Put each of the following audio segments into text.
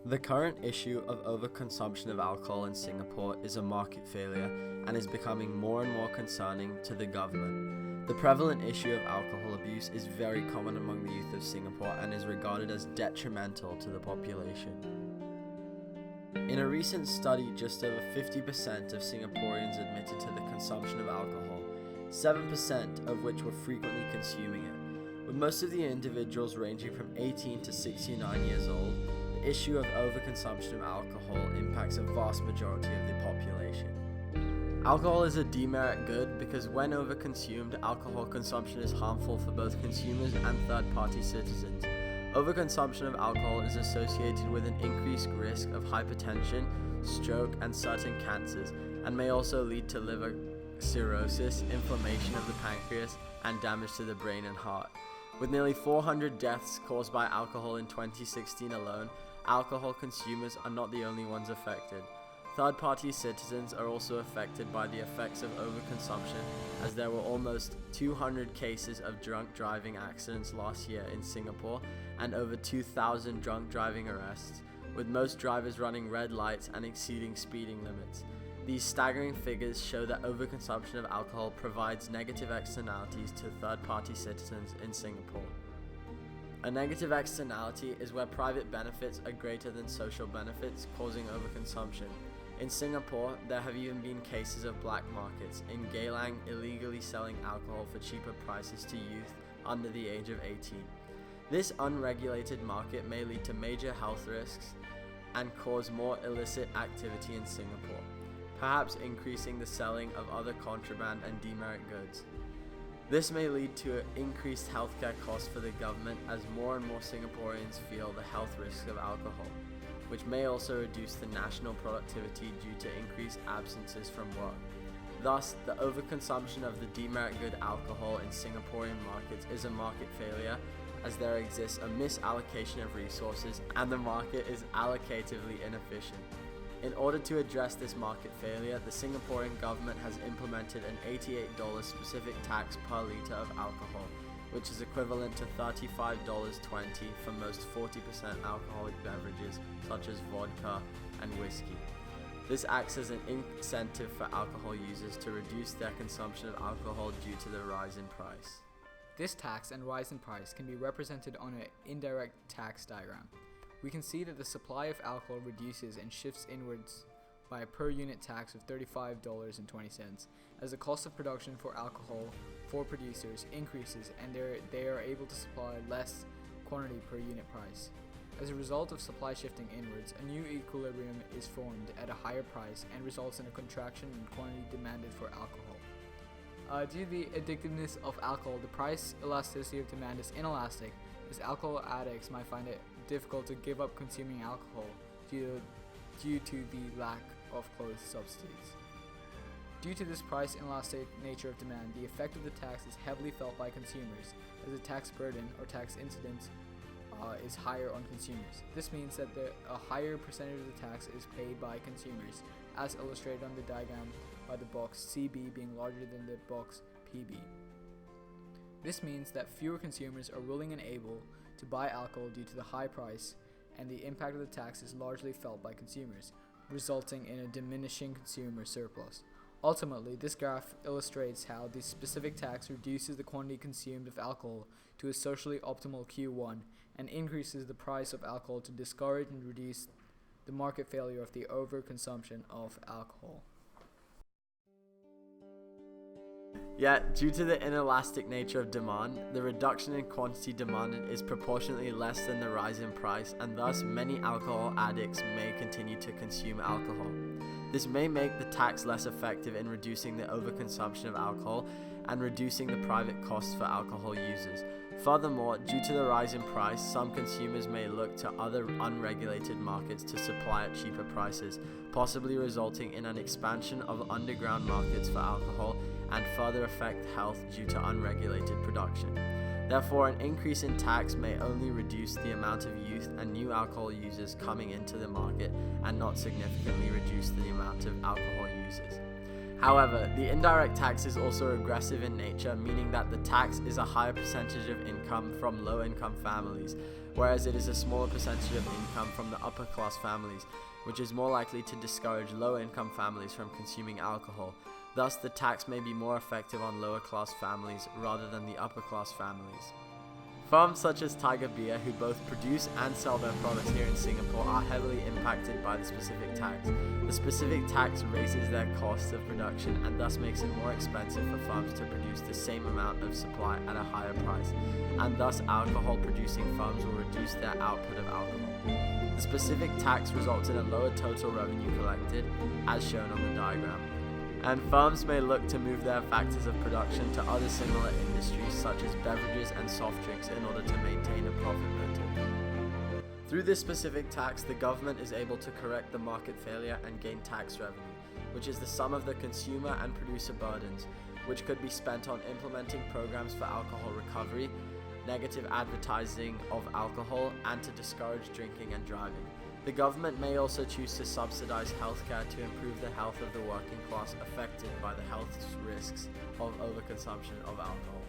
The current issue of overconsumption of alcohol in Singapore is a market failure and is becoming more and more concerning to the government. The prevalent issue of alcohol abuse is very common among the youth of Singapore and is regarded as detrimental to the population. In a recent study, just over 50% of Singaporeans admitted to the consumption of alcohol, 7% of which were frequently consuming it. With most of the individuals ranging from 18 to 69 years old, the issue of overconsumption of alcohol impacts a vast majority of the population. Alcohol is a demerit good because when overconsumed, alcohol consumption is harmful for both consumers and third-party citizens. Overconsumption of alcohol is associated with an increased risk of hypertension, stroke, and certain cancers, and may also lead to liver cirrhosis, inflammation of the pancreas, and damage to the brain and heart. With nearly 400 deaths caused by alcohol in 2016 alone, alcohol consumers are not the only ones affected. Third-party citizens are also affected by the effects of overconsumption, as there were almost 200 cases of drunk driving accidents last year in Singapore and over 2,000 drunk driving arrests, with most drivers running red lights and exceeding speeding limits. These staggering figures show that overconsumption of alcohol provides negative externalities to third-party citizens in Singapore. A negative externality is where private benefits are greater than social benefits, causing overconsumption. In Singapore, there have even been cases of black markets in Geylang illegally selling alcohol for cheaper prices to youth under the age of 18. This unregulated market may lead to major health risks and cause more illicit activity in Singapore, perhaps increasing the selling of other contraband and demerit goods. This may lead to increased healthcare costs for the government as more and more Singaporeans feel the health risks of alcohol, which may also reduce the national productivity due to increased absences from work. Thus, the overconsumption of the demerit good alcohol in Singaporean markets is a market failure, as there exists a misallocation of resources and the market is allocatively inefficient. In order to address this market failure, the Singaporean government has implemented an $88 specific tax per litre of alcohol, which is equivalent to $35.20 for most 40% alcoholic beverages such as vodka and whiskey. This acts as an incentive for alcohol users to reduce their consumption of alcohol due to the rise in price. This tax and rise in price can be represented on an indirect tax diagram. We can see that the supply of alcohol reduces and shifts inwards by a per unit tax of $35.20 as the cost of production for alcohol for producers increases and they are able to supply less quantity per unit price. As a result of supply shifting inwards, a new equilibrium is formed at a higher price and results in a contraction in quantity demanded for alcohol. Due to the addictiveness of alcohol, the price elasticity of demand is inelastic, as alcohol addicts might find it difficult to give up consuming alcohol due to the lack of close substitutes. Due to this price inelastic nature of demand, the effect of the tax is heavily felt by consumers, as the tax burden or tax incidence is higher on consumers. This means that a higher percentage of the tax is paid by consumers, as illustrated on the diagram by the box CB being larger than the box PB. This means that fewer consumers are willing and able to buy alcohol due to the high price, and the impact of the tax is largely felt by consumers, resulting in a diminishing consumer surplus. Ultimately, this graph illustrates how the specific tax reduces the quantity consumed of alcohol to a socially optimal Q1 and increases the price of alcohol to discourage and reduce the market failure of the overconsumption of alcohol. Yet, due to the inelastic nature of demand, the reduction in quantity demanded is proportionately less than the rise in price, and thus many alcohol addicts may continue to consume alcohol. This may make the tax less effective in reducing the overconsumption of alcohol and reducing the private costs for alcohol users. Furthermore, due to the rise in price, some consumers may look to other unregulated markets to supply at cheaper prices, possibly resulting in an expansion of underground markets for alcohol and further affect health due to unregulated production. Therefore, an increase in tax may only reduce the amount of youth and new alcohol users coming into the market and not significantly reduce the amount of alcohol users. However, the indirect tax is also regressive in nature, meaning that the tax is a higher percentage of income from low-income families, whereas it is a smaller percentage of income from the upper-class families, which is more likely to discourage low-income families from consuming alcohol. Thus, the tax may be more effective on lower-class families rather than the upper-class families. Firms such as Tiger Beer, who both produce and sell their products here in Singapore, are heavily impacted by the specific tax. The specific tax raises their costs of production and thus makes it more expensive for firms to produce the same amount of supply at a higher price, and thus alcohol producing firms will reduce their output of alcohol. The specific tax results in a lower total revenue collected, as shown on the diagram, and firms may look to move their factors of production to other similar industries such as beverages and soft drinks in order to maintain a profit motive. Through this specific tax, the government is able to correct the market failure and gain tax revenue, which is the sum of the consumer and producer burdens, which could be spent on implementing programs for alcohol recovery, negative advertising of alcohol, and to discourage drinking and driving. The government may also choose to subsidize healthcare to improve the health of the working class affected by the health risks of overconsumption of alcohol.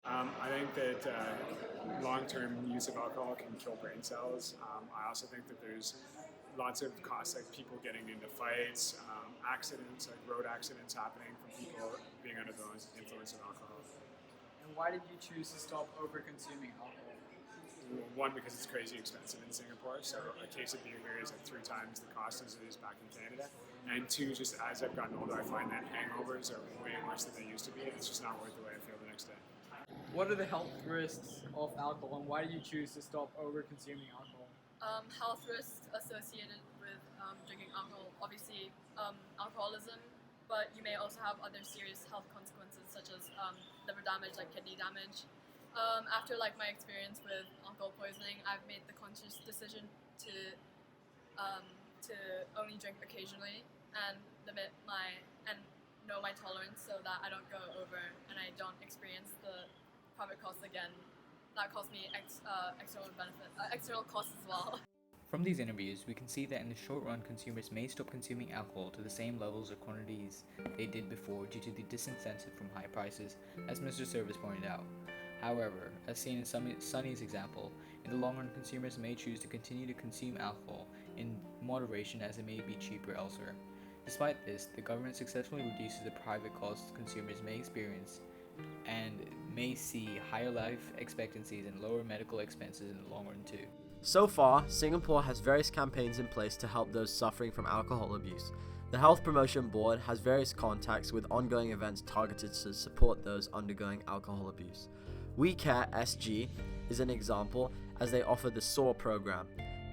I think that long-term use of alcohol can kill brain cells. I also think that there's lots of costs, like people getting into fights, accidents, like road accidents happening from people being under the influence of alcohol. And why did you choose to stop over-consuming alcohol? One, because it's crazy expensive in Singapore, so a case of beer here is like 3 times the cost as it is back in Canada. And 2, just as I've gotten older, I find that hangovers are way worse than they used to be, and it's just not worth the way I feel the next day. What are the health risks of alcohol, and why did you choose to stop over-consuming alcohol? Health risks associated with drinking alcohol, obviously alcoholism, but you may also have other serious health consequences such as liver damage, like kidney damage. After my experience with alcohol poisoning, I've made the conscious decision to only drink occasionally and know my tolerance so that I don't go over and I don't experience the private costs again. That cost me external costs as well. From these interviews, we can see that in the short run, consumers may stop consuming alcohol to the same levels or quantities they did before due to the disincentive from high prices, as Mr. Service pointed out. However, as seen in Sunny's example, in the long run, consumers may choose to continue to consume alcohol in moderation as it may be cheaper elsewhere. Despite this, the government successfully reduces the private costs consumers may experience and may see higher life expectancies and lower medical expenses in the long run too. So far, Singapore has various campaigns in place to help those suffering from alcohol abuse. The Health Promotion Board has various contacts with ongoing events targeted to support those undergoing alcohol abuse. We Care SG is an example, as they offer the SOAR program,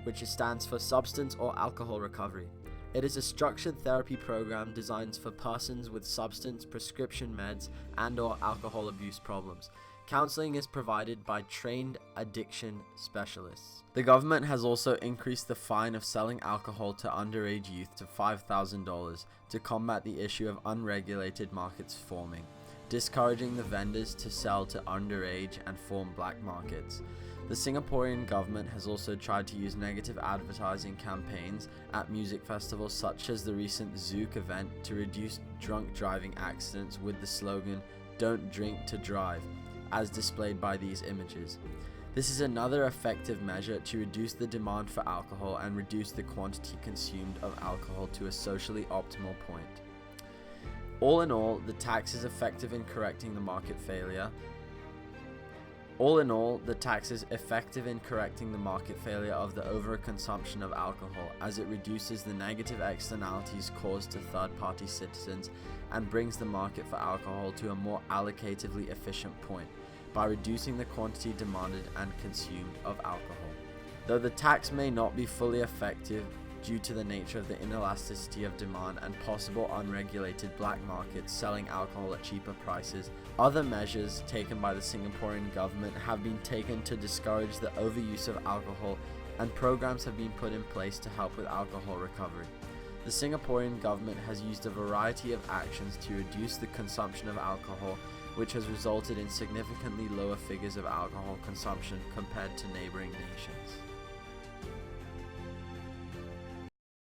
which stands for Substance or Alcohol Recovery. It is a structured therapy program designed for persons with substance, prescription meds, and/or alcohol abuse problems. Counseling is provided by trained addiction specialists. The government has also increased the fine of selling alcohol to underage youth to $5,000 to combat the issue of unregulated markets forming, discouraging the vendors to sell to underage and form black markets. The Singaporean government has also tried to use negative advertising campaigns at music festivals such as the recent Zouk event to reduce drunk driving accidents with the slogan, "Don't drink to drive," as displayed by these images. This is another effective measure to reduce the demand for alcohol and reduce the quantity consumed of alcohol to a socially optimal point. All in all, the tax is effective in correcting the market failure. of the overconsumption of alcohol, as it reduces the negative externalities caused to third-party citizens and brings the market for alcohol to a more allocatively efficient point by reducing the quantity demanded and consumed of alcohol. Though the tax may not be fully effective due to the nature of the inelasticity of demand and possible unregulated black markets selling alcohol at cheaper prices, other measures taken by the Singaporean government have been taken to discourage the overuse of alcohol, and programs have been put in place to help with alcohol recovery. The Singaporean government has used a variety of actions to reduce the consumption of alcohol, which has resulted in significantly lower figures of alcohol consumption compared to neighboring nations.